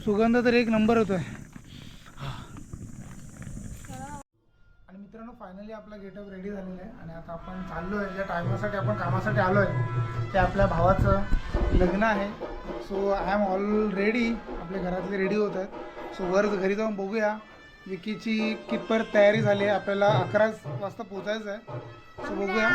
सुगंध तर एक नंबर होतोय. आणि मित्रांनो फायनली आपला गेटअप रेडी झालेला आहे आणि आता आपण चाललो आहे. ज्या टायमासाठी आपण कामासाठी आलो आहे ते आपल्या भावाचं लग्न आहे. So I am all ready. आपल्या घरातले रेडी होत आहेत. सो वर घरी जाऊन बघूया विकीची कितपर्यंत तयारी झाली आहे. आपल्याला 11 वाजता पोचायचं आहे. सो बघूया.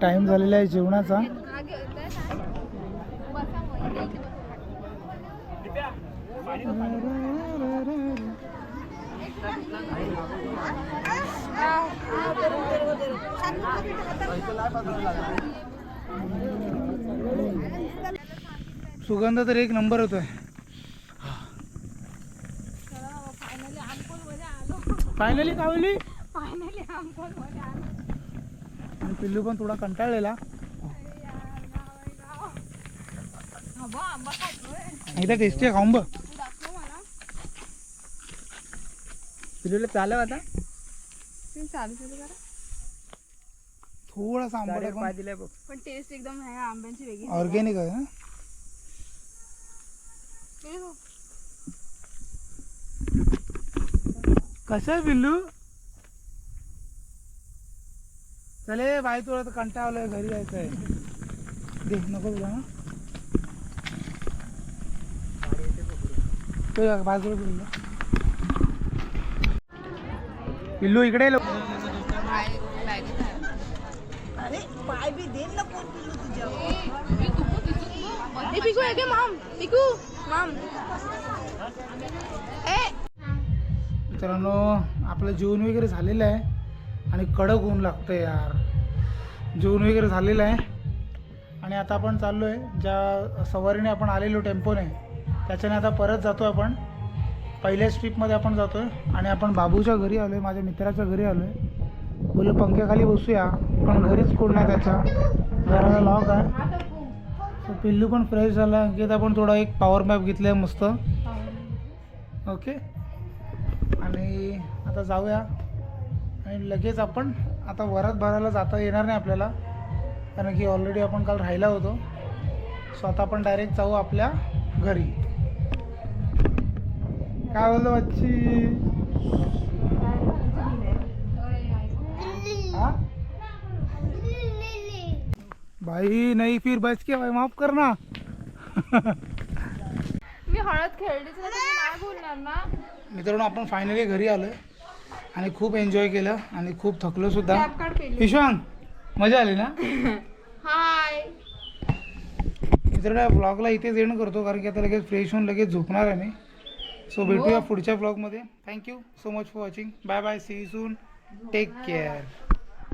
टाइम झालेला आहे जेवणाचा. सुगंध तर एक नंबर होतोय. फायनली कावली. आणि पिल्लू पण थोडा कंटाळलेला. एकदा टेस्टी आहे, खाऊन बघ. पिल्लूला प्यालं आता थोडासा आंबट आहे पण टेस्ट एकदम आहे आंब्यांची वेगळी. ऑर्गेनिक आहे ना. कसं आहे पिल्लू? चले बाई, तुला तर कंटाळा घरी जायचं आहे. दे नको तुला ना. बाजूला पिल्लू. पिल्लू इकडे मित्रांनो, आपलं जेवण वगैरे झालेलं आहे आणि कडक ऊन लागतं यार. जेवण वगैरे झालेलं आहे आणि आता आपण चाललो आहे ज्या सवारीने आपण आलेलो टेम्पोने, त्याच्याने आता परत जातो आपण. पहिल्याच ट्रिपमध्ये आपण जातो आहे आणि आपण बाबूच्या घरी आलो आहे, माझ्या मित्राच्या घरी आलो आहे. बोललो पंख्याखाली बसूया, पण घरीच कोण नाही त्याच्या. घराला लॉक आहे. तो पिल्लू पण फ्रेश झाला. अंकित आपण थोडा एक पॉवर मॅप घेतला आहे मस्त. ओके, आणि आता जाऊया. आणि लगेच आपण आता वरात भरायला जाता येणार नाही आपल्याला, कारण की ऑलरेडी आपण काल राहिला होतो. सो आता आपण डायरेक्ट जाऊ आपल्या घरी. काय बोलतो बच्ची? भाई नाही, फिर बच के भाई, माफ करना. मी हळद खेळलीच नाही बोलणार ना. मित्रांनो, आपण फायनली घरी आलो आणि खूप एन्जॉय केलं आणि खूप थकलो सुद्धा. विश्वांग, मजा आली ना? हाय मित्रांनो, ब्लॉगला इथेच एंड करतो, कारण की आता लगेच फ्रेश होऊन लगेच झोपणार आहे मी. सो भेटूया पुढच्या ब्लॉगमध्ये. Thank you so much for watching. Bye bye, see you soon. Take care.